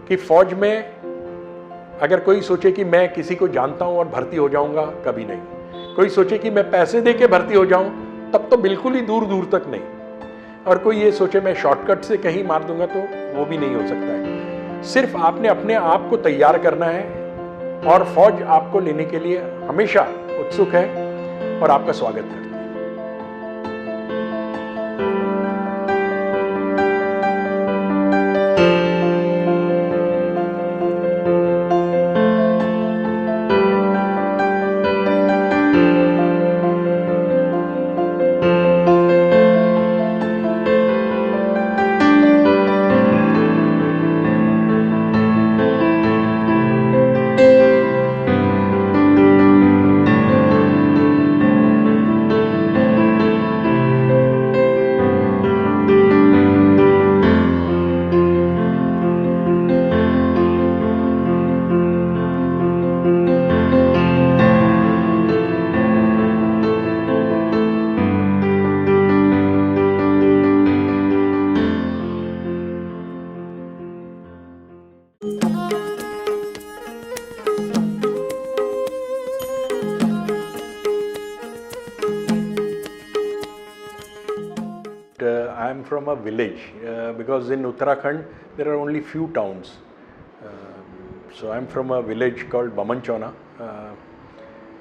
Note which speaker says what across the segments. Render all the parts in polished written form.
Speaker 1: कि फौज में अगर कोई सोचे कि मैं किसी को जानता हूं और भर्ती हो जाऊंगा, कभी नहीं। कोई सोचे कि मैं पैसे दे के भर्ती हो जाऊं, तब तो बिल्कुल ही दूर दूर तक नहीं। और कोई ये सोचे मैं शॉर्टकट से कहीं मार दूंगा, तो वो भी नहीं हो सकता है। सिर्फ आपने अपने आप को तैयार करना है और फौज आपको लेने के लिए हमेशा उत्सुक है और आपका स्वागत करती है। I am from a village because in Uttarakhand there are only few towns. So I am from a village called Bamanchona,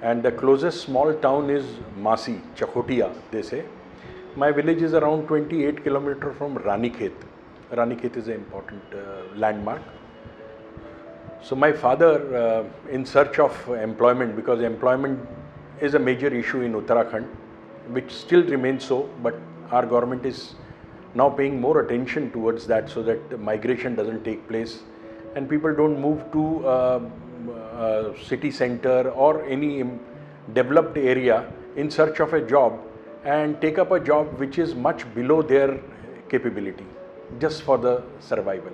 Speaker 1: and the closest small town is Masi, Chakhotia they say. My village is around 28 kilometers from Ranikhet. Ranikhet is an important landmark. So my father, in search of employment, because employment is a major issue in Uttarakhand, which still remains so, but our government is now paying more attention towards that so that migration doesn't take place and people don't move to city center or any developed area in search of a job and take up a job which is much below their capability just for the survival.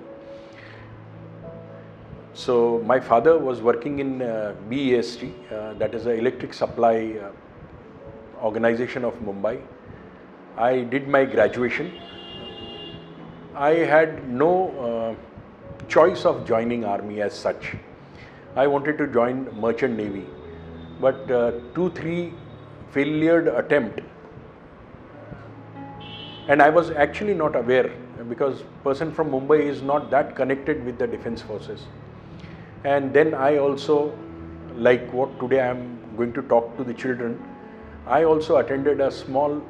Speaker 1: So my father was working in BEST, that is the electric supply organization of Mumbai. I did my graduation. I had no choice of joining army as such. I wanted to join merchant navy, but 2-3 failed attempt, and I was actually not aware because person from Mumbai is not that connected with the defense forces. And then I also, like what today I am going to talk to the children, I also attended a small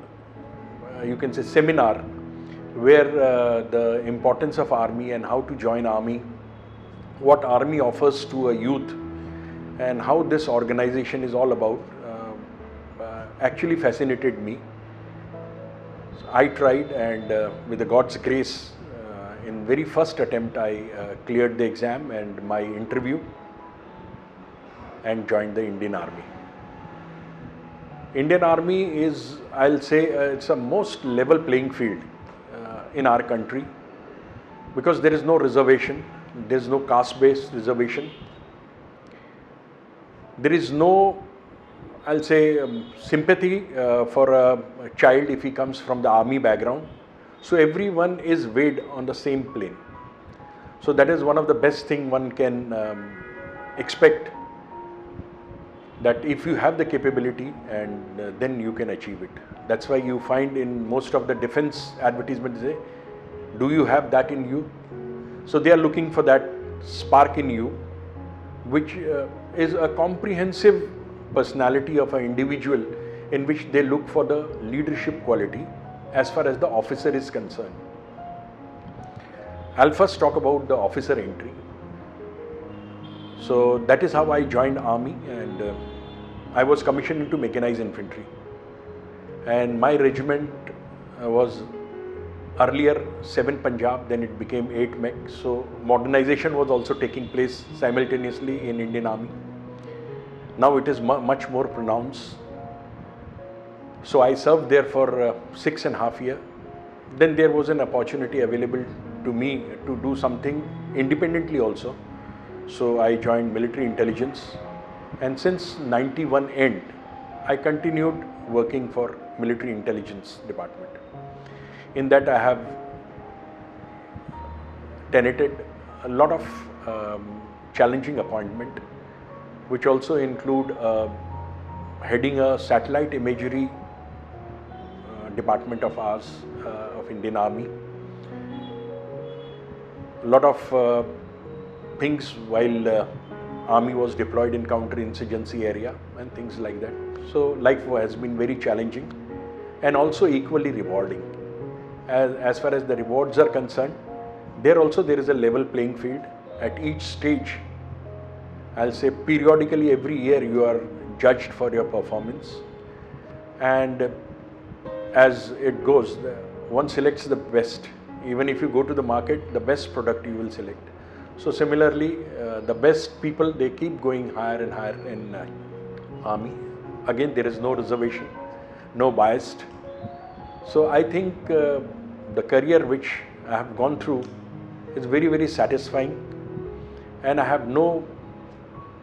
Speaker 1: you can say seminar where the importance of army and how to join army, what army offers to a youth and how this organization is all about, actually fascinated me. So I tried, and with the God's grace, in very first attempt I cleared the exam and my interview and joined the Indian Army. Indian Army is, I'll say, it's a most level playing field in our country because there is no reservation, there is no caste-based reservation, there is no, I'll say, sympathy for a child if he comes from the army background. So everyone is weighed on the same plane. So that is one of the best thing one can expect, that if you have the capability and then you can achieve it. That's why you find in most of the defense advertisements say, do you have that in you? So they are looking for that spark in you, which is a comprehensive personality of an individual in which they look for the leadership quality as far as the officer is concerned. I'll first talk about the officer entry. So that is how I joined army, and I was commissioned into mechanized infantry. And my regiment was earlier 7 Punjab, then it became 8 Mech. So modernization was also taking place simultaneously in Indian Army. Now it is much more pronounced. So I served there for 6.5 years. Then there was an opportunity available to me to do something independently also. So I joined military intelligence, and since 91 end, I continued working for military intelligence department. In that I have tenanted a lot of challenging appointment, which also include heading a satellite imagery department of ours, of Indian Army. A lot of things while Army was deployed in counter-insurgency area and things like that. So life has been very challenging and also equally rewarding. As far as the rewards are concerned, there is a level playing field at each stage. I'll say periodically every year you are judged for your performance, and as it goes, one selects the best. Even if you go to the market, the best product you will select. So similarly, the best people, they keep going higher and higher in Army. Again, there is no reservation, no bias. So I think the career which I have gone through is very, very satisfying, and I have no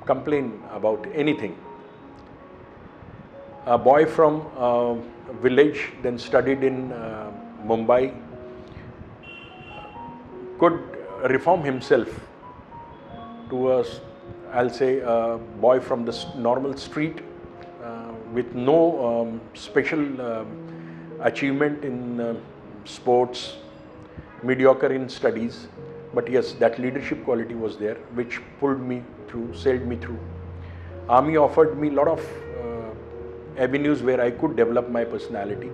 Speaker 1: complaint about anything. A boy from a village, then studied in Mumbai, could reform himself to I'll say a boy from the normal street with no special achievement in sports, mediocre in studies, but yes, that leadership quality was there which pulled me through, sailed me through. Army offered me a lot of avenues where I could develop my personality.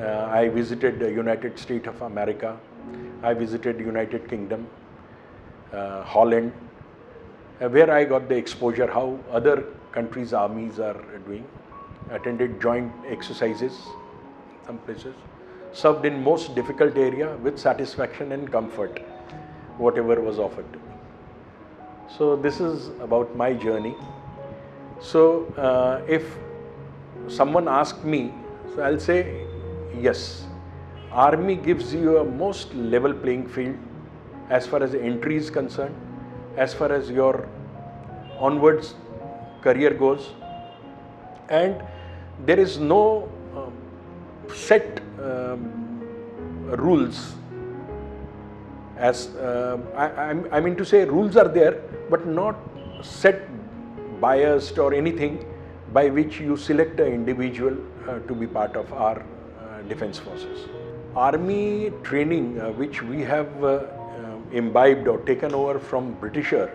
Speaker 1: I visited the United States of America, I visited United Kingdom, Holland, where I got the exposure how other countries' armies are doing, attended joint exercises, some places, served in most difficult area with satisfaction and comfort, whatever was offered to me. So this is about my journey. So if someone asks me, so I'll say yes, Army gives you a most level playing field as far as entry is concerned, as far as your onwards career goes, and there is no set rules. As I mean to say, rules are there, but not set, biased or anything by which you select an individual to be part of our defense forces. Army training which we have imbibed or taken over from Britisher,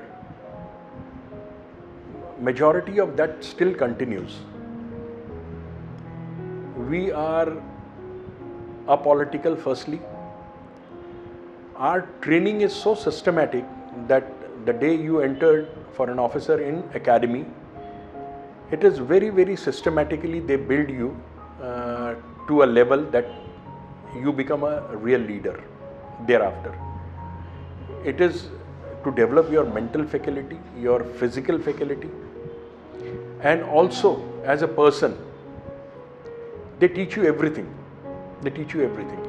Speaker 1: majority of that still continues. We are apolitical firstly. Our training is so systematic that the day you entered for an officer in academy, it is very, very systematically they build you to a level that you become a real leader thereafter. It is to develop your mental faculty, your physical faculty, and also as a person, they teach you everything. They teach you everything.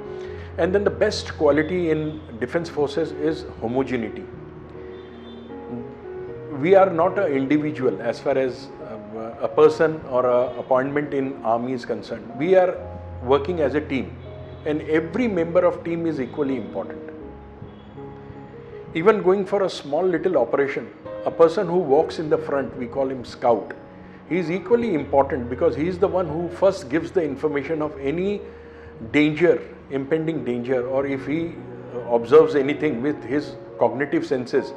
Speaker 1: And then the best quality in defense forces is homogeneity. We are not an individual as far as a person or an appointment in army is concerned. We are working as a team, and every member of team is equally important. Even going for a small little operation, a person who walks in the front, we call him scout. He is equally important because he is the one who first gives the information of any danger, impending danger, or if he observes anything with his cognitive senses,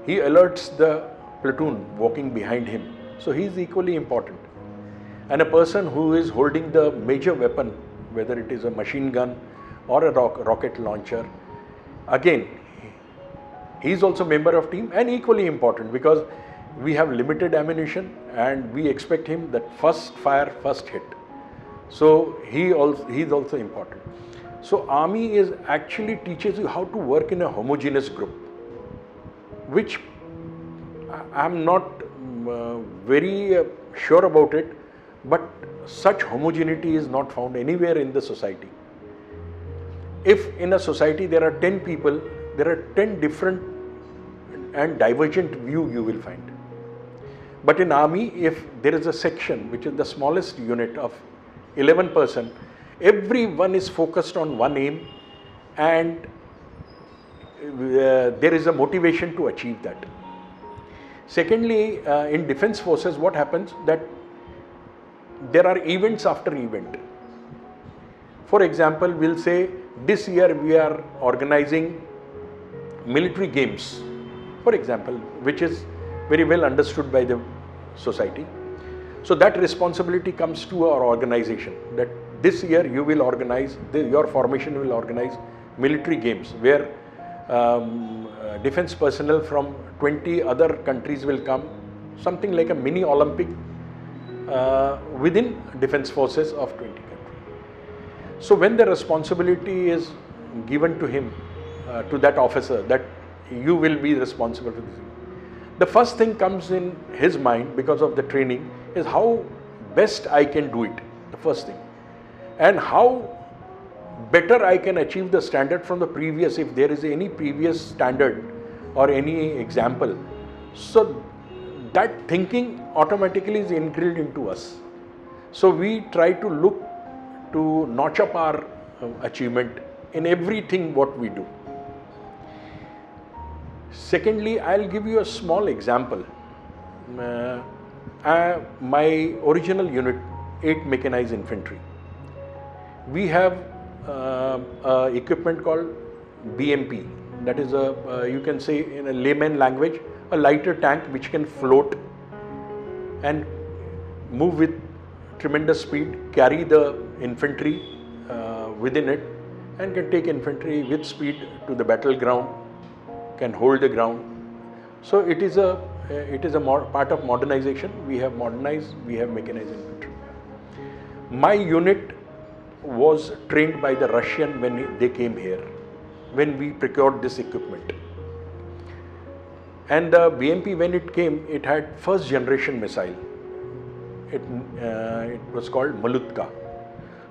Speaker 1: he alerts the platoon walking behind him. So he is equally important. And a person who is holding the major weapon, whether it is a machine gun or a rocket launcher, again, he is also a member of team and equally important because we have limited ammunition and we expect him that first fire, first hit. So he is also important. So army is actually teaches you how to work in a homogeneous group, which I am not very sure about it, but such homogeneity is not found anywhere in the society. If in a society there are 10 people, there are 10 different and divergent view you will find. But in army, if there is a section which is the smallest unit of 11%, everyone is focused on one aim and there is a motivation to achieve that. Secondly, in defense forces, what happens that there are events after event. For example, we'll say this year we are organizing military games, for example, which is very well understood by the society. So that responsibility comes to our organization, that this year you will organize, your formation will organize military games where defense personnel from 20 other countries will come, something like a mini Olympic within defense forces of 20 countries. So when the responsibility is given to him, to that officer, that you will be responsible for this, the first thing comes in his mind because of the training is how best I can do it, the first thing, and how better I can achieve the standard from the previous, if there is any previous standard or any example. So that thinking automatically is ingrained into us. So we try to look to notch up our achievement in everything what we do. Secondly, I'll give you a small example. My original unit, 8 Mechanized Infantry, we have equipment called BMP. That is you can say in a layman language, a lighter tank which can float and move with tremendous speed, carry the infantry within it, and can take infantry with speed to the battleground, can hold the ground. So it is a part of modernization. We have modernized, we have mechanized infantry. My unit was trained by the Russian when they came here, when we procured this equipment. And the BMP, when it came, it had first generation missile. It was called Malutka.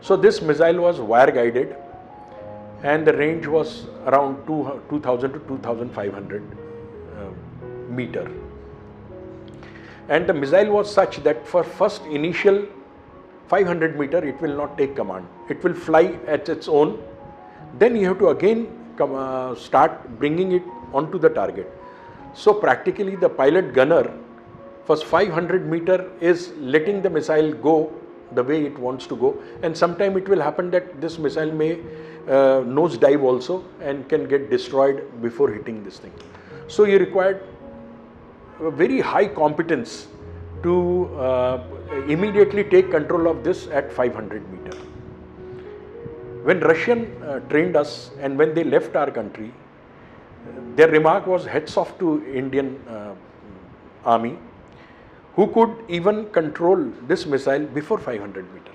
Speaker 1: So this missile was wire guided, and the range was around 2000 to 2500 meter. And the missile was such that for first initial 500 meter, it will not take command. It will fly at its own. Then you have to again start bringing it onto the target. So practically the pilot gunner, first 500 meter is letting the missile go the way it wants to go. And sometime it will happen that this missile may nose dive also and can get destroyed before hitting this thing. So you required a very high competence to immediately take control of this at 500 meter. When Russian trained us and when they left our country, their remark was hats off to Indian army, who could even control this missile before 500 meter.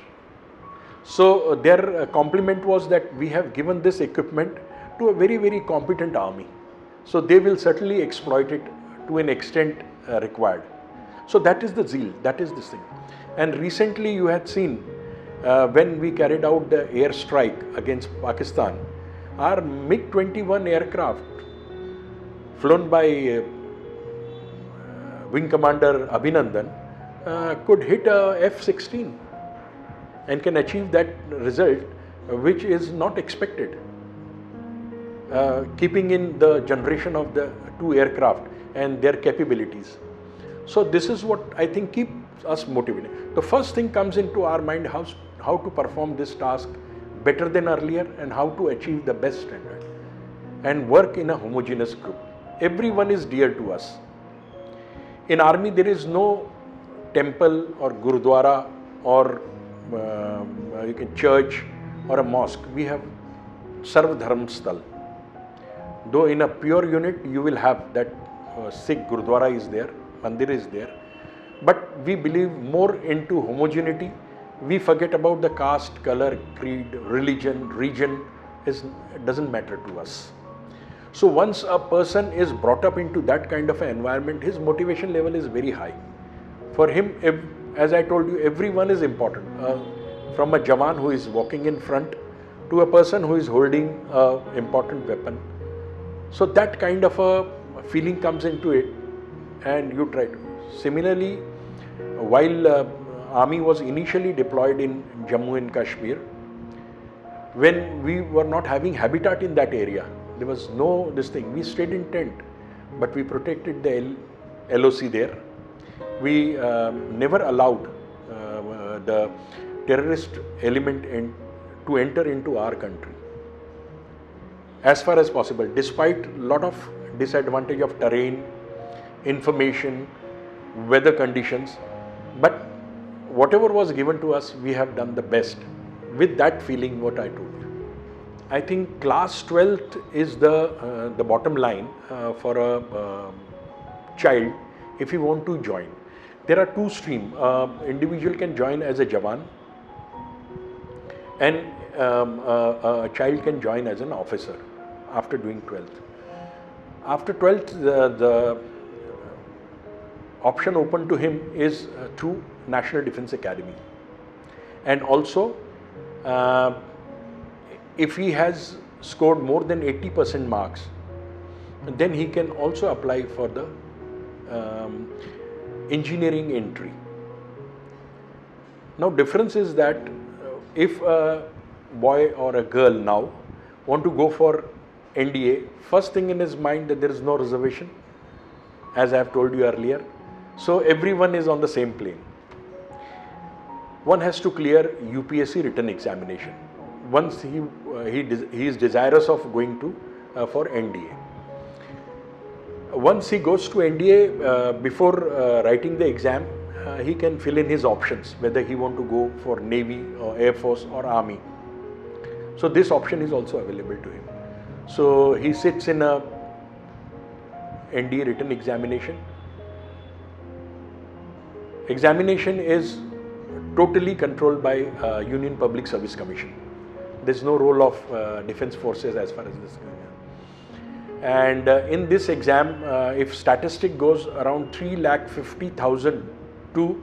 Speaker 1: So their compliment was that we have given this equipment to a very, very competent army. So they will certainly exploit it to an extent required. So that is the zeal, that is this thing. And recently you had seen when we carried out the air strike against Pakistan, our MiG-21 aircraft flown by Wing Commander Abhinandan could hit a F-16 and can achieve that result, which is not expected, keeping in the generation of the two aircraft and their capabilities. So this is what I think keeps us motivated. The first thing comes into our mind, how to perform this task better than earlier and how to achieve the best standard and work in a homogeneous group. Everyone is dear to us. In army there is no temple or gurudwara or church or a mosque. We have Sarv Dharm Sthal. Though in a pure unit you will have that Sikh gurudwara is there, mandir is there, but we believe more into homogeneity. We forget about the caste, color, creed, religion, region. It doesn't matter to us. So once a person is brought up into that kind of an environment, his motivation level is very high. For him, as I told you, everyone is important. From a Jawan who is walking in front to a person who is holding an important weapon. So that kind of a feeling comes into it and you try to. Similarly, while army was initially deployed in Jammu and Kashmir, when we were not having habitat in that area, There was no this thing. We stayed in tent, but we protected the LOC there. We never allowed the terrorist element to enter into our country as far as possible, despite a lot of disadvantage of terrain, information, weather conditions. But whatever was given to us, we have done the best with that feeling what I told you. I think class 12th is the bottom line for a child if you want to join. There are two streams. Individual can join as a Jawan, and a child can join as an officer after doing 12th. After 12th, the option open to him is through National Defence Academy. And also, if he has scored more than 80% marks, then he can also apply for the engineering entry. Now, difference is that if a boy or a girl now want to go for NDA, first thing in his mind that there is no reservation, as I have told you earlier. So everyone is on the same plane. One has to clear UPSC written examination. Once he is desirous of going to for NDA. Once he goes to NDA, before writing the exam, he can fill in his options, whether he want to go for Navy or Air Force or Army. So this option is also available to him. So he sits in a NDA written examination. Examination is totally controlled by Union Public Service Commission. There is no role of defense forces as far as this is concerned. And in this exam, if statistic goes, around 3,50,000 to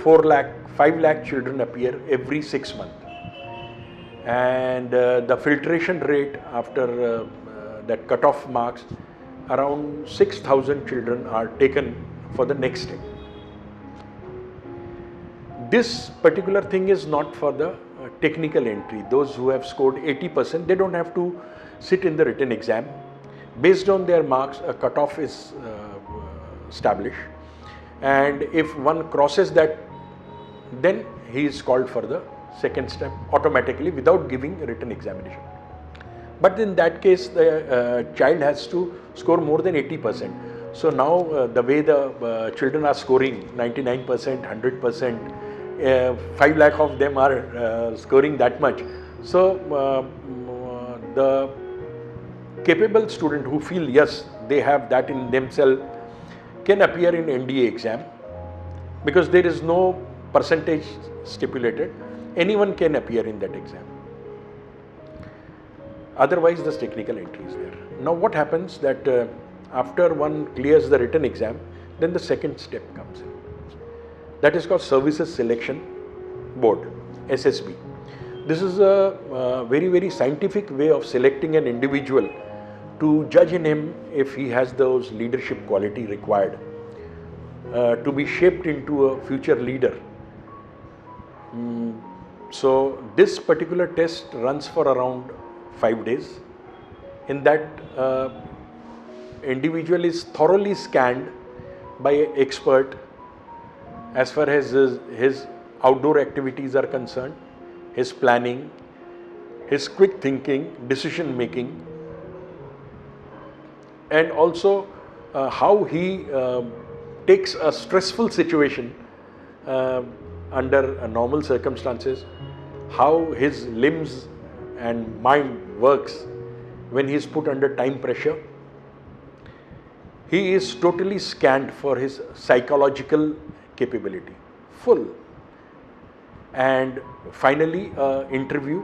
Speaker 1: 5 lakh children appear every 6 months. And the filtration rate after that cutoff marks, around 6,000 children are taken for the next step. This particular thing is not for the technical entry. Those who have scored 80%, they don't have to sit in the written exam. Based on their marks, a cutoff is established. And if one crosses that, then he is called for the second step automatically without giving a written examination. But in that case, the child has to score more than 80%. So now the way the children are scoring 99%, 100%, 5 lakh of them are scoring that much. So the capable student who feel yes, they have that in themselves can appear in NDA exam, because there is no percentage stipulated. Anyone can appear in that exam. Otherwise, this technical entry is there. Now what happens that after one clears the written exam, then the second step comes in. That is called Services Selection Board, SSB. This is a very, very scientific way of selecting an individual to judge in him if he has those leadership quality required to be shaped into a future leader. So this particular test runs for around 5 days. In that, individual is thoroughly scanned by an expert as far as his outdoor activities are concerned, his planning, his quick thinking, decision making, and also how he takes a stressful situation under normal circumstances, how his limbs and mind works when he is put under time pressure. He is totally scanned for his psychological capability, full. And finally, interview,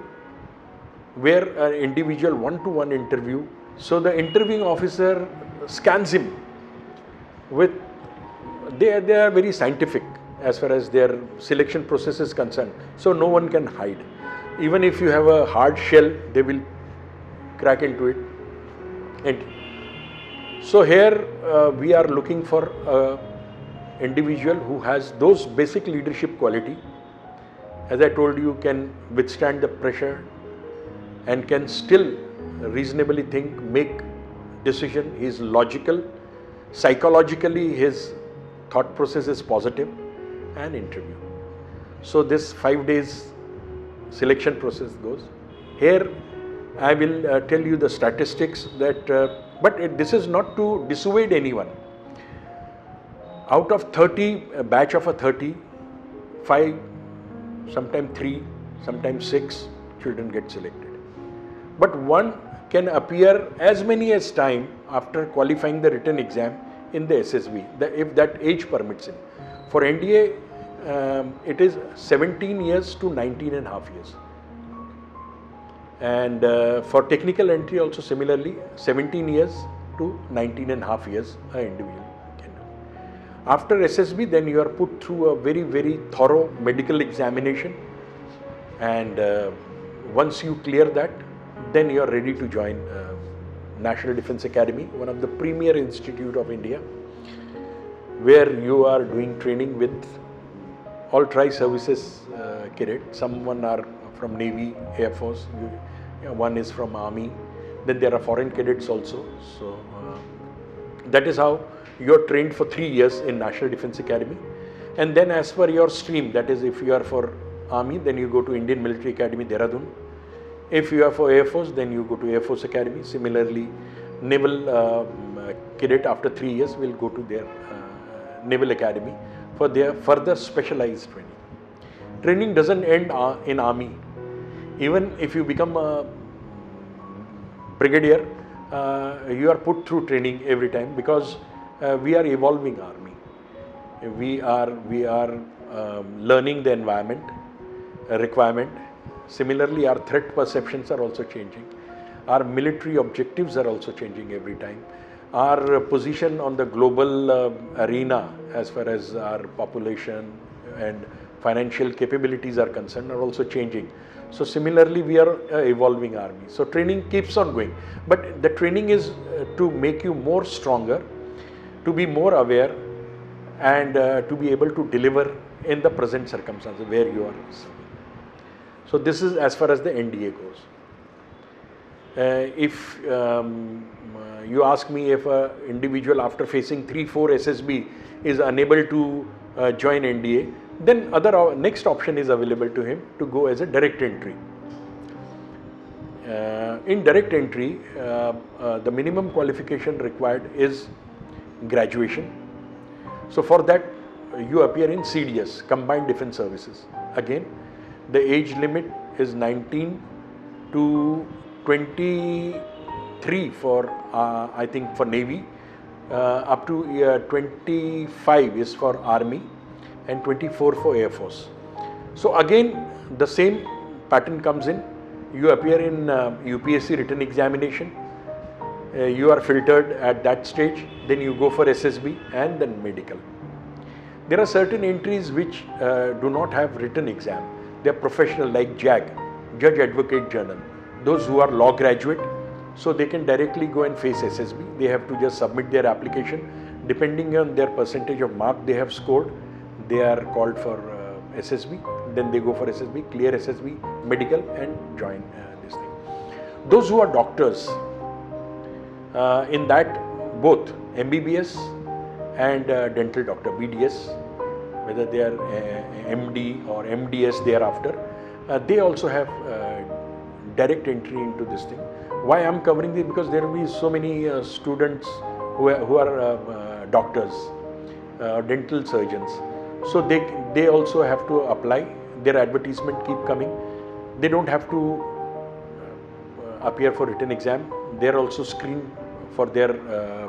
Speaker 1: where an individual one-to-one interview. So the interviewing officer scans him with, they are very scientific as far as their selection process is concerned. So no one can hide. Even if you have a hard shell, they will crack into it. And so here we are looking for an individual who has those basic leadership quality. As I told you, can withstand the pressure and can still reasonably think, make decision. He is logical. Psychologically, his thought process is positive, and interview. So this 5 days selection process goes. Here I will tell you the statistics that, this is not to dissuade anyone. Out of 30, a batch of a 30, 5, sometimes 3, sometimes 6 children get selected. But one can appear as many as time after qualifying the written exam in the SSB, if that age permits him. For NDA, it is 17 years to 19 and a half years. And for technical entry also similarly, 17 years to 19 and a half years an individual can do. After SSB, then you are put through a very, very thorough medical examination, and once you clear that, then you are ready to join National Defence Academy, one of the premier institute of India, where you are doing training with all tri-services cadets. Someone are from Navy, Air Force, one is from Army, then there are foreign cadets also. So that is how you are trained for 3 years in National Defence Academy. And then as per your stream, that is if you are for Army, then you go to Indian Military Academy, Dehradun. If you are for Air Force, then you go to Air Force Academy. Similarly, Naval cadet after 3 years will go to their Naval Academy for their further specialized training. Training doesn't end in Army. Even if you become a brigadier, you are put through training every time, because we are evolving Army. We are learning the environment, requirement. Similarly, our threat perceptions are also changing. Our military objectives are also changing every time. Our position on the global arena, as far as our population and financial capabilities are concerned, are also changing. So similarly, we are evolving Army. So training keeps on going. But the training is to make you more stronger, to be more aware, and to be able to deliver in the present circumstances where you are. So this is as far as the NDA goes. If you ask me if an individual after facing 3-4 SSB is unable to join NDA, then next option is available to him to go as a direct entry. In direct entry, the minimum qualification required is graduation. So for that, you appear in CDS, Combined Defence Services. Again, the age limit is 19 to 23 for, I think, for Navy, up to 25 is for Army, and 24 for Air Force. So again, the same pattern comes in. You appear in UPSC written examination. You are filtered at that stage. Then you go for SSB and then medical. There are certain entries which do not have written exam. They are professional, like JAG, Judge Advocate General. Those who are law graduate, so they can directly go and face SSB. They have to just submit their application. Depending on their percentage of mark they have scored, they are called for SSB. Then they go for SSB, clear SSB, medical, and join this thing. Those who are doctors, in that both MBBS and dental doctor, BDS, whether they are MD or MDS thereafter, they also have direct entry into this thing. Why I am covering this? Because there will be so many students who are doctors, dental surgeons. So they also have to apply. Their advertisement keep coming. They don't have to appear for written exam. They are also screened for their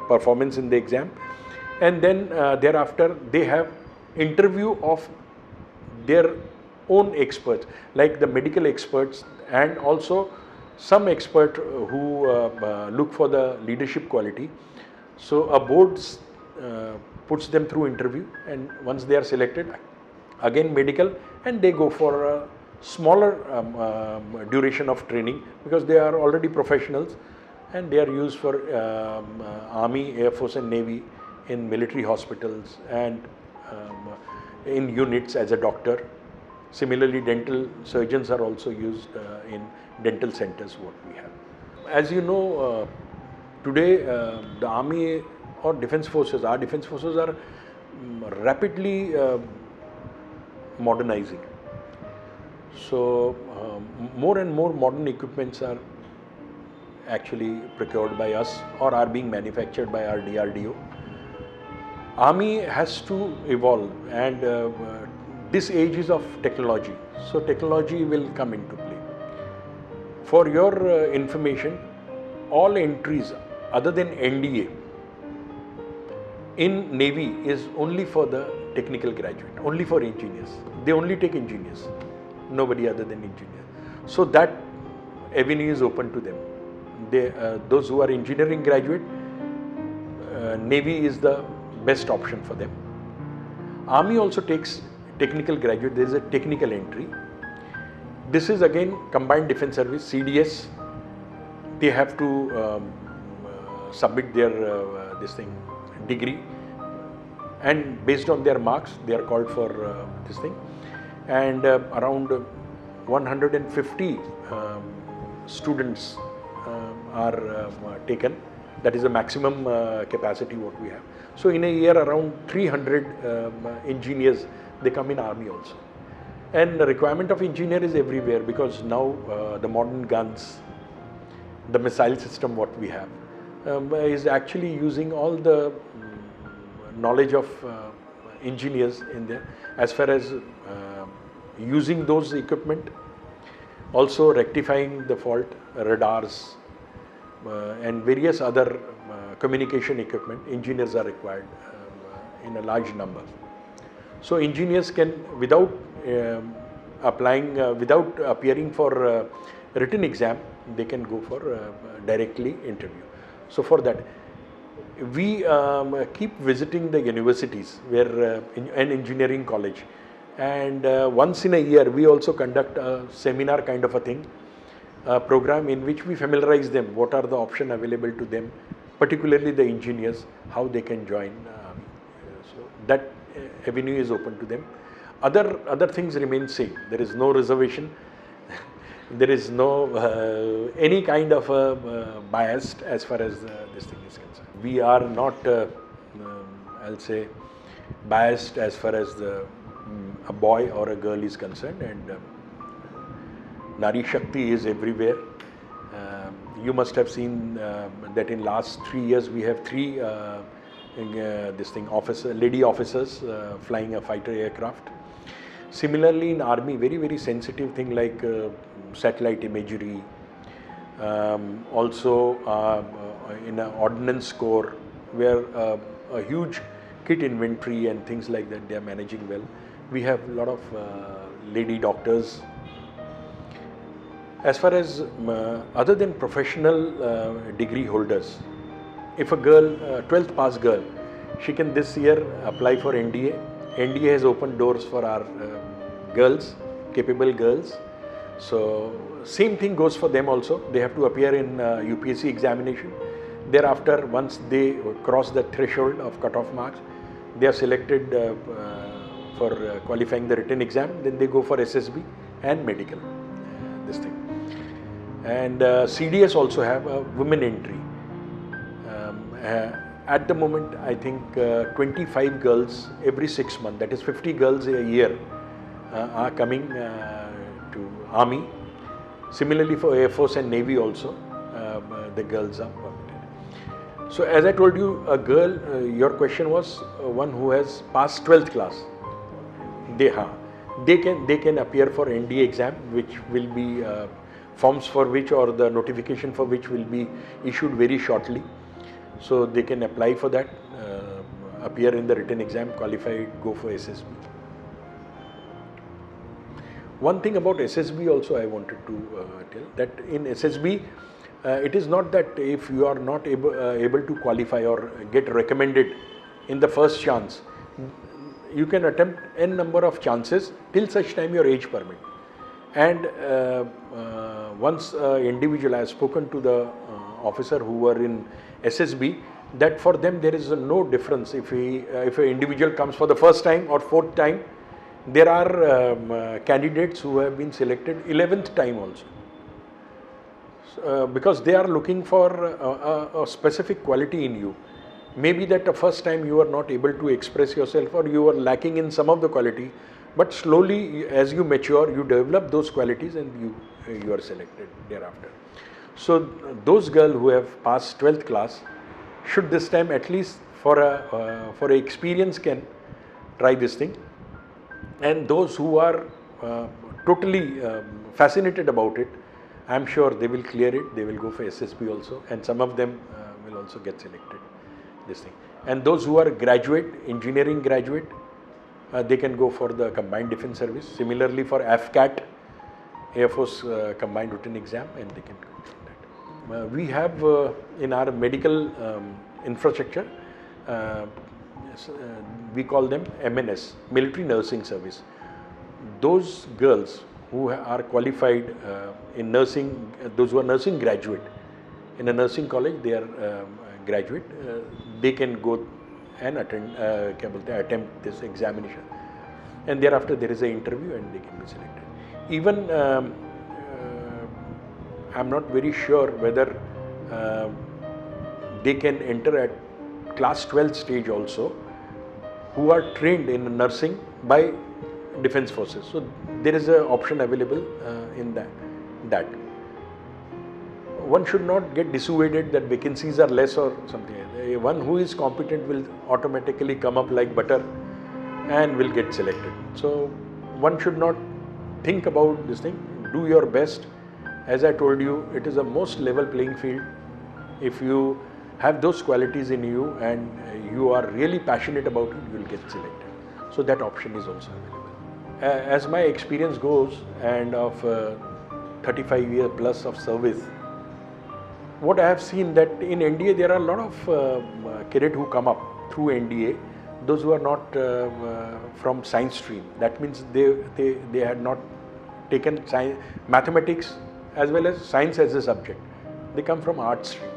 Speaker 1: performance in the exam, and then thereafter they have interview of their own experts, like the medical experts, and also some expert who look for the leadership quality. So a board puts them through interview, and once they are selected, again medical, and they go for a smaller duration of training, because they are already professionals and they are used for Army, Air Force and Navy in military hospitals and in units as a doctor. Similarly, dental surgeons are also used in dental centers, what we have. as you know, today the army or defense forces, our defense forces are rapidly modernizing. So more and more modern equipments are actually procured by us or are being manufactured by our DRDO. Army has to evolve, and this age is of technology, so technology will come into play. For your information, all entries other than NDA in Navy is only for the technical graduate, only for engineers. They only take engineers, nobody other than engineers. So that avenue is open to them. Those who are engineering graduate, Navy is the best option for them. Army also takes technical graduate. There is a technical entry. This is again combined defense service, CDS. They have to submit their degree, and based on their marks they are called for this thing, and around 150 students are taken. That is the maximum capacity what we have. So in a year around 300 engineers, they come in army also. And the requirement of engineer is everywhere, because now the modern guns, the missile system what we have is actually using all the knowledge of engineers in there, as far as using those equipment, also rectifying the fault, radars and various other communication equipment. Engineers are required in a large number. So engineers can, without without appearing for written exam, they can go for directly interview. So for that, we keep visiting the universities where an engineering college, and once in a year we also conduct a seminar kind of a thing, a program in which we familiarize them what are the options available to them, particularly the engineers, how they can join. So that avenue is open to them. Other things remain same. There is no reservation. There is no any kind of bias as far as this thing is concerned. We are not, I'll say, biased as far as a boy or a girl is concerned, and Nari Shakti is everywhere. You must have seen that in last 3 years we have three lady officers flying a fighter aircraft. Similarly in army, very sensitive thing like satellite imagery, also in an ordnance corps where a huge kit inventory and things like that they are managing well. We have a lot of lady doctors. As far as other than professional degree holders, if a girl, 12th pass girl, she can this year apply for NDA. NDA has opened doors for our girls, capable girls. So same thing goes for them also. They have to appear in UPSC examination. Thereafter, once they cross the threshold of cutoff marks, they are selected for qualifying the written exam. Then they go for SSB and medical, this thing. And CDS also have a women entry. At the moment, I think 25 girls every 6 months, that is 50 girls a year, are coming to Army. Similarly for Air Force and Navy also, the girls are permitted. So as I told you, a girl, your question was one who has passed 12th class. They can appear for NDA exam, which will be forms for which, or the notification for which, will be issued very shortly. So they can apply for that, appear in the written exam, qualify, go for SSB. One thing about SSB also I wanted to tell, that in SSB, it is not that if you are not able to qualify or get recommended in the first chance, you can attempt n number of chances till such time your age permit. And once individual, I have spoken to the officer who were in SSB, that for them there is no difference if an individual comes for the first time or fourth time. There are candidates who have been selected 11th time also. because they are looking for a specific quality in you. Maybe that the first time you are not able to express yourself or you are lacking in some of the quality, but slowly as you mature, you develop those qualities and you are selected thereafter. So those girls who have passed 12th class should this time at least for a experience can try this thing. And those who are totally fascinated about it, I am sure they will clear it, they will go for SSB also, and some of them will also get selected this thing. And those who are graduate, engineering graduate, they can go for the combined defense service. Similarly for AFCAT, Air Force combined written exam, and they can go for that. We have in our medical infrastructure, we call them MNS, Military Nursing Service. Those girls who are qualified in nursing, those who are nursing graduate, in a nursing college they are graduate, they can go and attempt this examination, and thereafter there is an interview and they can be selected. Even I am not very sure whether they can enter at class 12 stage also, who are trained in nursing by defense forces. So there is an option available in that. One should not get dissuaded that vacancies are less or something. One who is competent will automatically come up like butter and will get selected. So one should not think about this thing. Do your best. As I told you, it is a most level playing field. If you have those qualities in you and you are really passionate about it, you will get selected. So that option is also available. As my experience goes, and of 35 years plus of service, what I have seen that in NDA there are a lot of cadets who come up through NDA, those who are not from science stream. That means they had not taken science, mathematics as well as science as a subject. They come from art stream.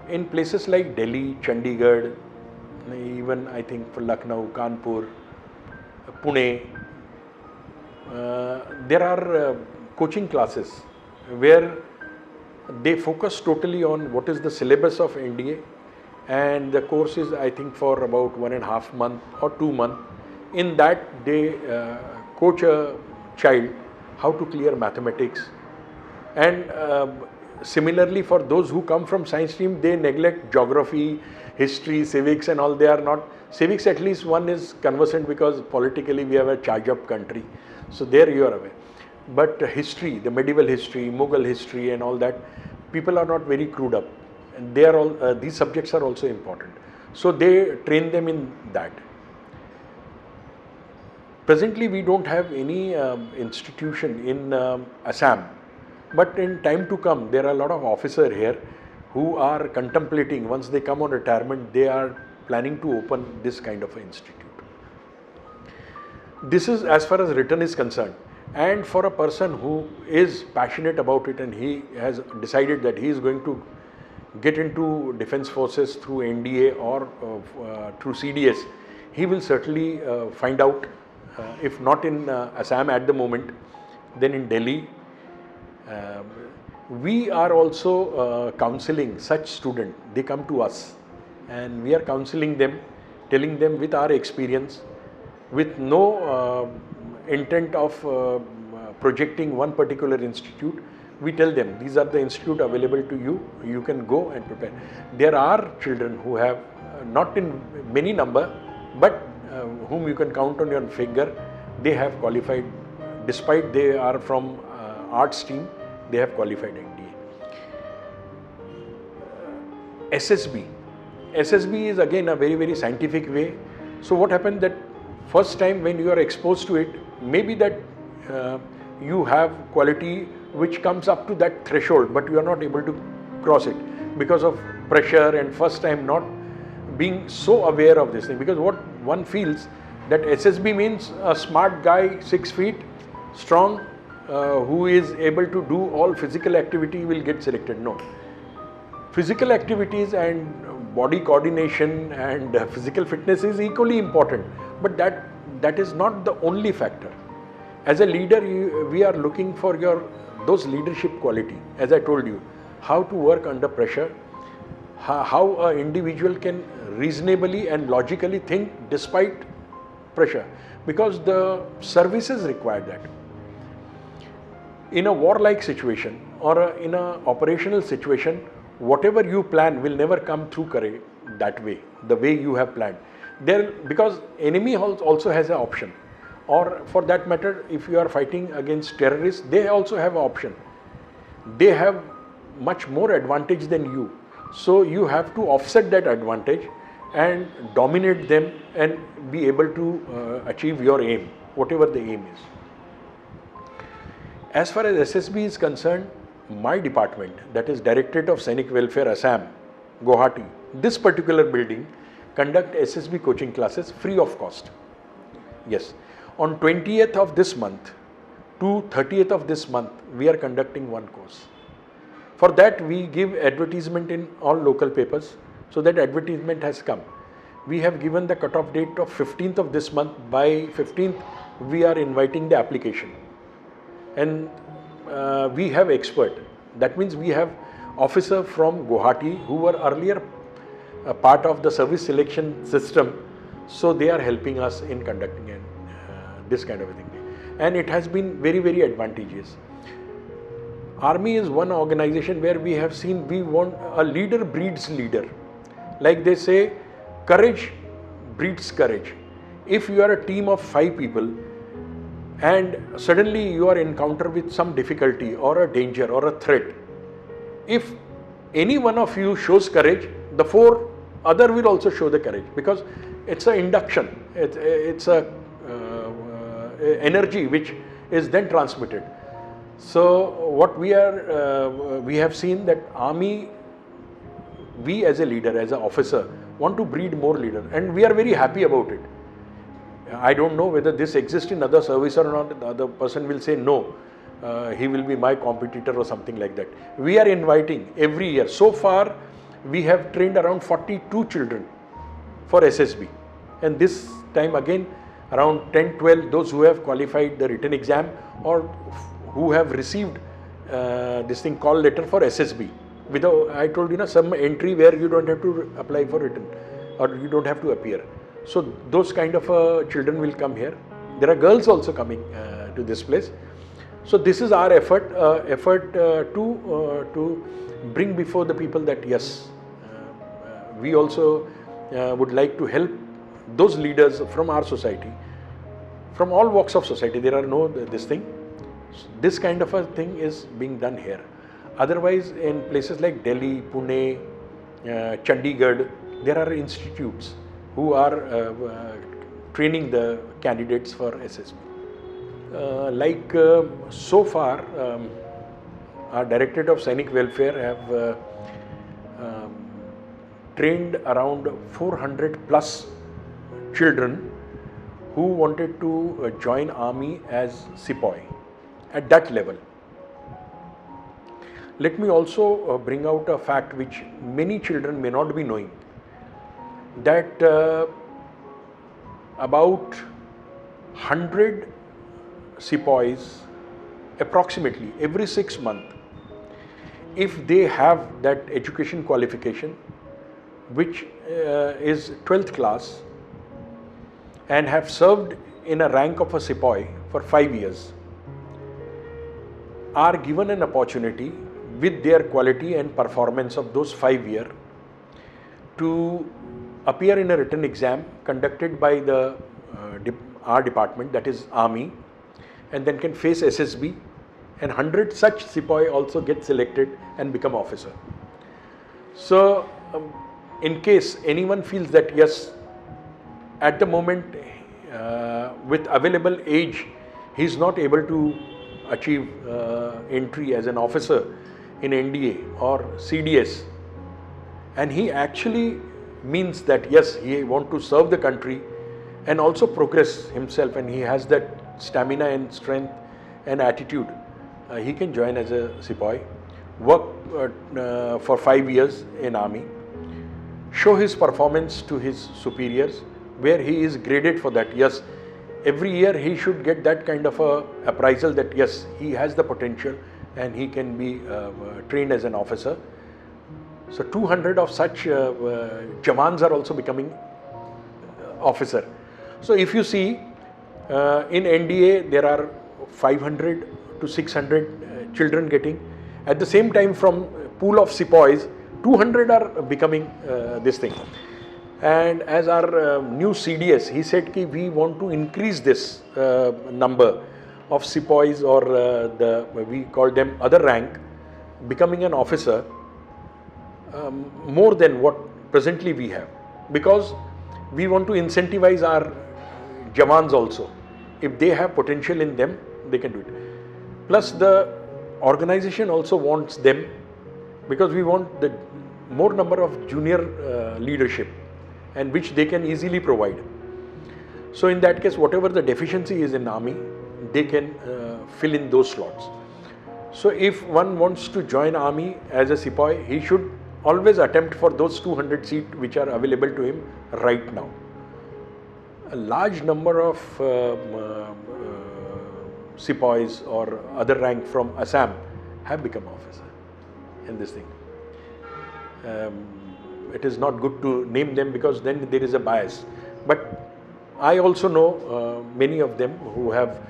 Speaker 1: In places like Delhi, Chandigarh, even I think for Lucknow, Kanpur, Pune, there are coaching classes where they focus totally on what is the syllabus of NDA, and the course is I think for about 1.5 months or 2 months. In that they coach a child how to clear mathematics, and similarly for those who come from science stream, they neglect geography, history, civics and all. They are not, civics at least one is conversant because politically we have a charge up country, so there you are aware. But history, the medieval history, Mughal history and all that, people are not very clued up, and they are all, these subjects are also important. So they train them in that. Presently we don't have any institution in Assam, but in time to come there are a lot of officers here who are contemplating, once they come on retirement, they are planning to open this kind of an institute. This is as far as written is concerned. And for a person who is passionate about it and he has decided that he is going to get into defense forces through NDA or through CDS, he will certainly find out, if not in Assam at the moment, then in Delhi. We are also counseling such students. They come to us and we are counseling them, telling them with our experience, with no intent of projecting one particular institute. We tell them these are the institute available to you, you can go and prepare. There are children who have, not in many number, but whom you can count on your finger, they have qualified, despite they are from art stream, they have qualified NDA. SSB. SSB is again a very, very scientific way. So what happened that first time when you are exposed to it, maybe that you have quality which comes up to that threshold, but you are not able to cross it because of pressure and first time not being so aware of this thing. Because what one feels that SSB means a smart guy, 6 feet, strong, who is able to do all physical activity will get selected. No. Physical activities and body coordination and physical fitness is equally important, but that is not the only factor. As a leader, we are looking for your those leadership quality, as I told you, how to work under pressure, how an individual can reasonably and logically think despite pressure, because the services require that. In a warlike situation or in an operational situation, whatever you plan will never come through that way, the way you have planned. Because enemy also has an option, or for that matter, if you are fighting against terrorists, they also have an option. They have much more advantage than you. So you have to offset that advantage and dominate them and be able to achieve your aim, whatever the aim is. As far as SSB is concerned, my department, that is Directorate of Sainik Welfare, Assam, Guwahati, this particular building conduct SSB coaching classes free of cost. Yes, on 20th of this month to 30th of this month, we are conducting one course. For that, we give advertisement in all local papers, so that advertisement has come. We have given the cutoff date of 15th of this month. By 15th, we are inviting the application. And we have expert. That means we have officer from Guwahati who were earlier a part of the service selection system. So they are helping us in conducting this kind of a thing. And it has been very, very advantageous. Army is one organization where we have seen we want a leader breeds leader. Like they say, courage breeds courage. If you are a team of 5 people and suddenly you are encountered with some difficulty or a danger or a threat, if any one of you shows courage, the 4 other will also show the courage, because it's an induction, it's a energy which is then transmitted. So what we have seen that Army, we as a leader, as an officer, want to breed more leaders, and we are very happy about it. I don't know whether this exists in other service or not. The other person will say no, he will be my competitor or something like that. We are inviting every year. So far, we have trained around 42 children for SSB, and this time again around 10-12 those who have qualified the written exam or who have received this thing call letter for SSB. Without, I told you, some entry where you don't have to apply for written or you don't have to appear. So those kind of children will come here. There are girls also coming to this place. So this is our effort to bring before the people that yes, we also would like to help those leaders from our society, from all walks of society. There are no this thing. This kind of a thing is being done here. Otherwise, in places like Delhi, Pune, Chandigarh, there are institutes who are training the candidates for SSB. So far, our Directorate of Sainik Welfare have trained around 400 plus children who wanted to join Army as Sepoy at that level. Let me also bring out a fact which many children may not be knowing, that about 100 Sepoys approximately every 6 months, if they have that education qualification which is 12th class and have served in a rank of a Sepoy for 5 years, are given an opportunity with their quality and performance of those 5 years to appear in a written exam conducted by our department, that is Army, and then can face SSB, and 100 such Sepoy also get selected and become officer. So in case anyone feels that yes, at the moment with available age he is not able to achieve entry as an officer in NDA or CDS, and he actually means that yes, he wants to serve the country and also progress himself, and he has that stamina and strength and attitude, he can join as a Sepoy, work for 5 years in Army, show his performance to his superiors where he is graded for that. Yes, every year he should get that kind of a appraisal that yes, he has the potential and he can be trained as an officer. So 200 of such Jawans are also becoming officer. So if you see in NDA there are 500 to 600 children getting. At the same time, from pool of Sepoys, 200 are becoming this thing. And as our new CDS, he said that we want to increase this number of Sepoys, or we call them other rank, becoming an officer more than what presently we have, because we want to incentivize our Jawans also. If they have potential in them, they can do it. Plus the organization also wants them, because we want the more number of junior leadership, and which they can easily provide. So in that case, whatever the deficiency is in army, they can fill in those slots. So if one wants to join army as a Sepoy, he should always attempt for those 200 seats which are available to him right now. A large number of Sepoys or other rank from Assam have become officer in this thing. It is not good to name them, because then there is a bias. But I also know many of them who have,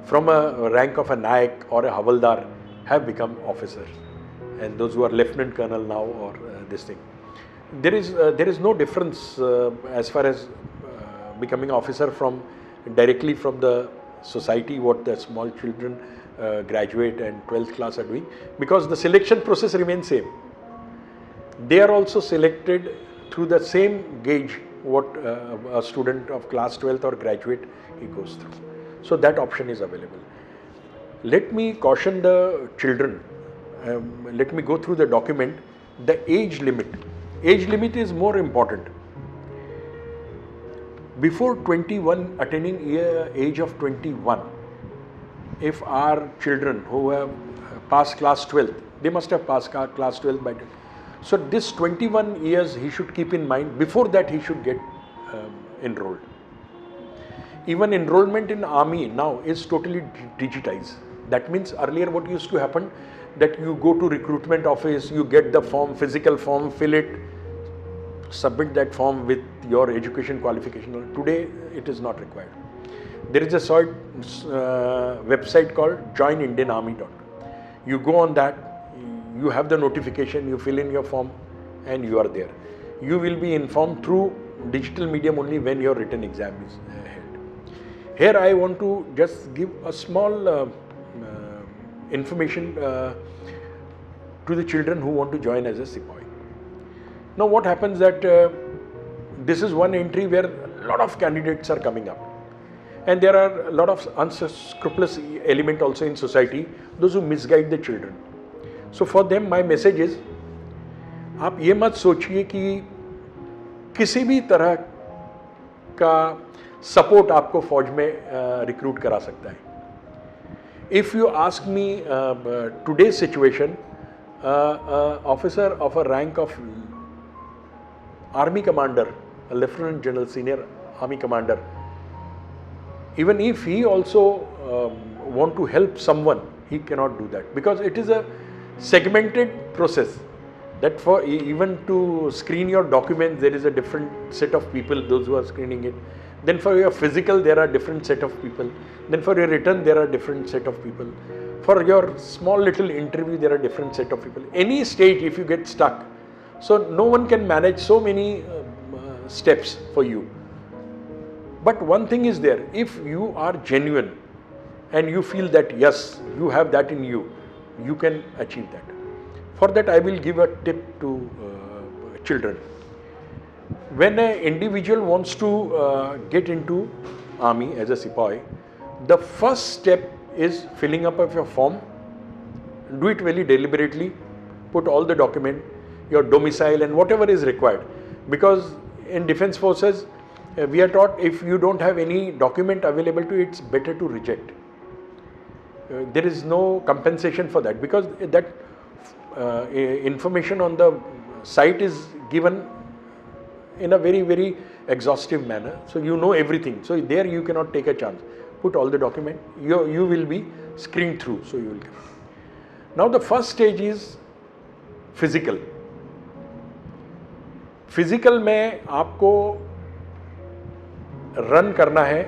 Speaker 1: from a rank of a Nayak or a Havaldar, have become officers, and those who are Lieutenant Colonel now, or this thing. There is no difference as far as becoming officer from directly from the society, what the small children graduate and 12th class are doing, because the selection process remains same. They are also selected through the same gauge what a student of class 12th or graduate he goes through. So that option is available. Let me caution the children. Let me go through the document. The age limit. Age limit is more important. Before 21, attaining age of 21, if our children who have passed class 12th, they must have passed class 12 by then. So this 21 years he should keep in mind. Before that he should get enrolled. Even enrollment in army now is totally digitized. That means earlier what used to happen, that you go to recruitment office, you get the form, physical form, fill it, submit that form with your education qualification. Today it is not required. There is a short website called joinindianarmy.com. You go on that, you have the notification, you fill in your form, and you are there. You will be informed through digital medium only when your written exam is held. Here I want to just give a small information to the children who want to join as a Sepoy. Now what happens that this is one entry where a lot of candidates are coming up, and there are a lot of unscrupulous element also in society, those who misguide the children. So for them my message is, आप ये मत सोचिए कि किसी भी तरह का support आपको फौज में रिक्रूट करा सकता है. If you ask me today's situation, officer of a rank of army commander, a lieutenant general, senior army commander, even if he also want to help someone, he cannot do that, because it is a segmented process. That for even to screen your documents, there is a different set of people, those who are screening it. Then for your physical, there are different set of people. Then for your written, there are different set of people. For your small little interview, there are different set of people. Any stage, if you get stuck, so no one can manage so many steps for you. But one thing is there, if you are genuine and you feel that yes, you have that in you, you can achieve that. For that, I will give a tip to children. When an individual wants to get into army as a Sepoy, the first step is filling up of your form. Do it very deliberately. Put all the document, your domicile and whatever is required. Because in defense forces, we are taught if you don't have any document available to you, it's better to reject. There is no compensation for that, because that information on the site is given in a very, very exhaustive manner. So you know everything. So there you cannot take a chance. Put all the document. You will be screened through. So you will come. Now the first stage is physical. Physical में आपको run करना है।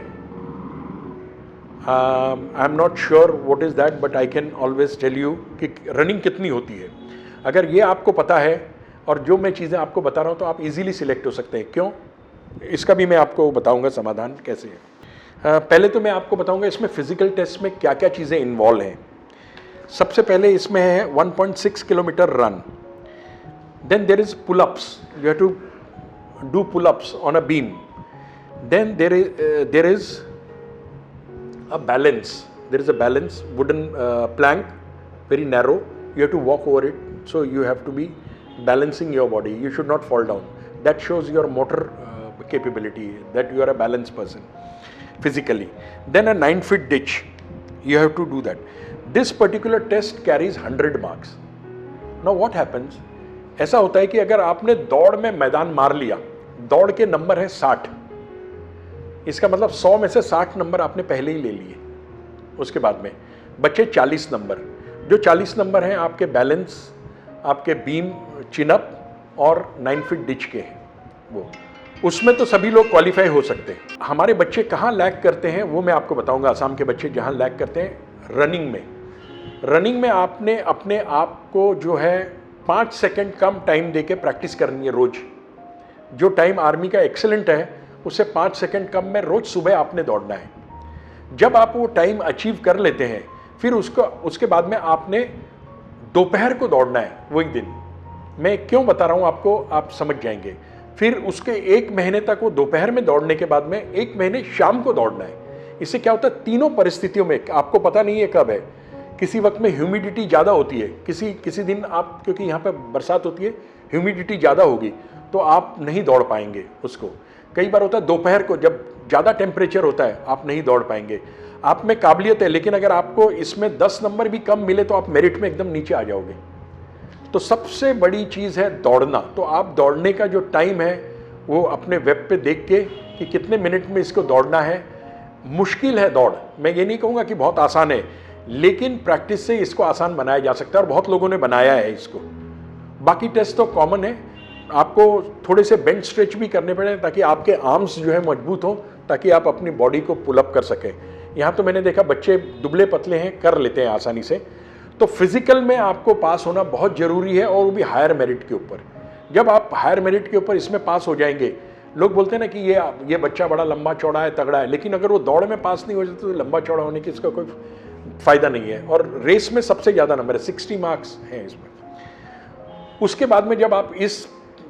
Speaker 1: I am not sure what is that, but I can always tell you कि running कितनी होती है। अगर ये आपको पता है और जो मैं चीज़ें आपको बता रहा हूँ तो आप इजीली सिलेक्ट हो सकते हैं। क्यों? इसका भी मैं आपको बताऊंगा समाधान कैसे है। पहले तो मैं आपको बताऊंगा इसमें फिजिकल टेस्ट में क्या क्या चीज़ें इन्वॉल्व हैं। सबसे पहले इसमें है 1.6 kilometre run, then there is pullups, you have to do pullups on a beam, then there is a balance, there is a balance wooden plank, very narrow, you have to walk over it, so you have to be balancing your body, you should not fall down. That shows your motor capability, that you are a balanced person physically. Then a 9-foot ditch, you have to do that. This particular test carries 100 marks. Now what happens, ऐसा होता है कि अगर आपने दौड़ में मैदान मार लिया, दौड़ के नंबर है 60, इसका मतलब 100 में से 60 नंबर आपने पहले ही ले लिए। उसके बाद में बचे 40 नंबर। जो 40 नंबर हैं आपके बैलेंस, आपके बीम, चिनअप और 9 फीट डिच के हैं, वो उसमें तो सभी लोग क्वालिफाई हो सकते हैं। हमारे बच्चे कहाँ लैग करते हैं वो मैं आपको बताऊंगा। आसाम के बच्चे जहाँ लैग करते हैं रनिंग में। रनिंग में आपने अपने आप को जो है 5 सेकेंड कम टाइम दे के प्रैक्टिस करनी है रोज। जो टाइम आर्मी का एक्सेलेंट है उससे 5 सेकंड कम में रोज सुबह आपने दौड़ना है। जब आप वो टाइम अचीव कर लेते हैं फिर उसके बाद में आपने दोपहर को दौड़ना है वही दिन। मैं क्यों बता रहा हूँ आपको, आप समझ जाएंगे। फिर उसके 1 महीने तक वो दोपहर में दौड़ने के बाद में 1 महीने शाम को दौड़ना है। इससे क्या होता है, तीनों परिस्थितियों में आपको पता नहीं है कब है। किसी वक्त में ह्यूमिडिटी ज़्यादा होती है, किसी दिन आप, क्योंकि यहाँ पर बरसात होती है, ह्यूमिडिटी ज़्यादा होगी तो आप नहीं दौड़ पाएंगे उसको। कई बार होता है दोपहर को जब ज़्यादा टेम्परेचर होता है आप नहीं दौड़ पाएंगे। आप में काबिलियत है, लेकिन अगर आपको इसमें 10 नंबर भी कम मिले तो आप मेरिट में एकदम नीचे आ जाओगे। तो सबसे बड़ी चीज़ है दौड़ना। तो आप दौड़ने का जो टाइम है वो अपने वेब पे देख के कि कितने मिनट में इसको दौड़ना है। मुश्किल है दौड़, मैं ये नहीं कहूँगा कि बहुत आसान है, लेकिन प्रैक्टिस से इसको आसान बनाया जा सकता है और बहुत लोगों ने बनाया है इसको। बाकी टेस्ट तो कॉमन है, आपको थोड़े से बेंच स्ट्रेच भी करने पड़े ताकि आपके आर्म्स जो है मजबूत हो, ताकि आप अपनी बॉडी को पुल अप कर सकें। यहाँ तो मैंने देखा बच्चे दुबले पतले हैं, कर लेते हैं आसानी से। तो फिजिकल में आपको पास होना बहुत ज़रूरी है, और वो भी हायर मेरिट के ऊपर। जब आप हायर मेरिट के ऊपर इसमें पास हो जाएंगे, लोग बोलते हैं ना कि ये बच्चा बड़ा लंबा चौड़ा है, तगड़ा है, लेकिन अगर वो दौड़ में पास नहीं हो जाता तो लंबा चौड़ा होने की इसका कोई फ़ायदा नहीं है। और रेस में सबसे ज़्यादा नंबर है, 60 मार्क्स हैं इसमें। उसके बाद में जब आप इस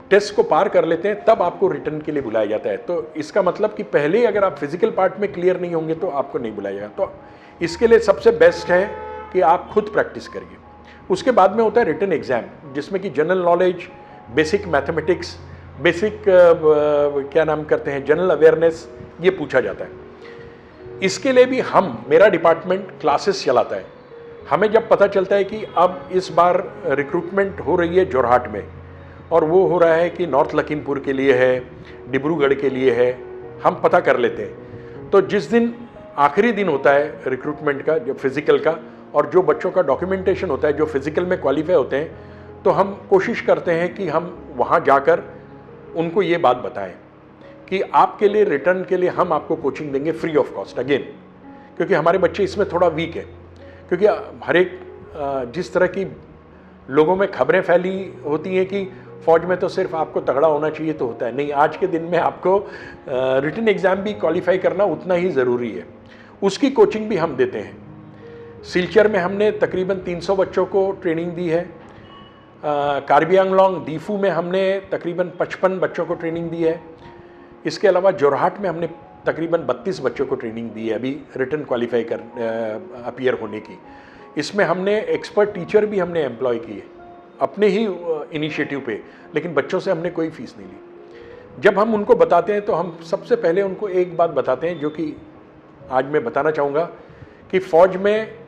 Speaker 1: टेस्ट को पार कर लेते हैं तब आपको रिटर्न के लिए बुलाया जाता है। तो इसका मतलब कि पहले अगर आप फिजिकल पार्ट में क्लियर नहीं होंगे तो आपको नहीं बुलाया जाएगा। तो इसके लिए सबसे बेस्ट है कि आप खुद प्रैक्टिस करिए। उसके बाद में होता है रिटन एग्जाम, जिसमें कि general knowledge, basic mathematics, basic क्या नाम करते हैं, जनरल अवेयरनेस, ये पूछा जाता है। इसके लिए भी मेरा डिपार्टमेंट क्लासेस चलाता है। हमें जब पता चलता है कि अब इस बार रिक्रूटमेंट हो रही है जोरहाट में, और वो हो रहा है कि नॉर्थ लखीमपुर के लिए है, डिब्रूगढ़ के लिए है, हम पता कर लेते हैं। तो जिस दिन आखिरी दिन होता है रिक्रूटमेंट का, जो फिज़िकल का, और जो बच्चों का डॉक्यूमेंटेशन होता है जो फिज़िकल में क्वालिफाई होते हैं, तो हम कोशिश करते हैं कि हम वहाँ जाकर उनको ये बात बताएं कि आपके लिए रिटर्न के लिए हम आपको कोचिंग देंगे फ्री ऑफ कॉस्ट अगेन, क्योंकि हमारे बच्चे इसमें थोड़ा वीक है। क्योंकि हर एक जिस तरह की लोगों में खबरें फैली होती हैं कि फौज में तो सिर्फ आपको तगड़ा होना चाहिए तो होता है, नहीं, आज के दिन में आपको रिटन एग्ज़ाम भी क्वालिफाई करना उतना ही ज़रूरी है। उसकी कोचिंग भी हम देते हैं। सिलचर में हमने तकरीबन 300 बच्चों को ट्रेनिंग दी है। कार्बी आंगलोंग, दीफू में हमने तकरीबन 55 बच्चों को ट्रेनिंग दी है। इसके अलावा जोरहाट में हमने तकरीबन 32 बच्चों को ट्रेनिंग दी है अभी रिटन क्वालिफाई अपीयर होने की। इसमें हमने एक्सपर्ट टीचर भी हमने एम्प्लॉय किए अपने ही इनिशिएटिव पे, लेकिन बच्चों से हमने कोई फीस नहीं ली। जब हम उनको बताते हैं तो हम सबसे पहले उनको एक बात बताते हैं, जो कि आज मैं बताना चाहूँगा, कि फ़ौज में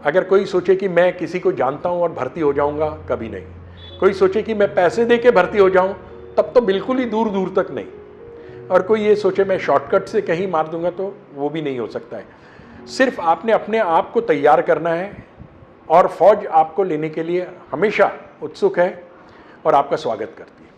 Speaker 1: अगर कोई सोचे कि मैं किसी को जानता हूँ और भर्ती हो जाऊँगा, कभी नहीं। कोई सोचे कि मैं पैसे दे के भर्ती हो जाऊँ, तब तो बिल्कुल ही दूर दूर तक नहीं। और कोई ये सोचे मैं शॉर्टकट से कहीं मार दूंगा, तो वो भी नहीं हो सकता है। सिर्फ आपने अपने आप को तैयार करना है और फौज आपको लेने के लिए हमेशा उत्सुक है और आपका स्वागत करती है।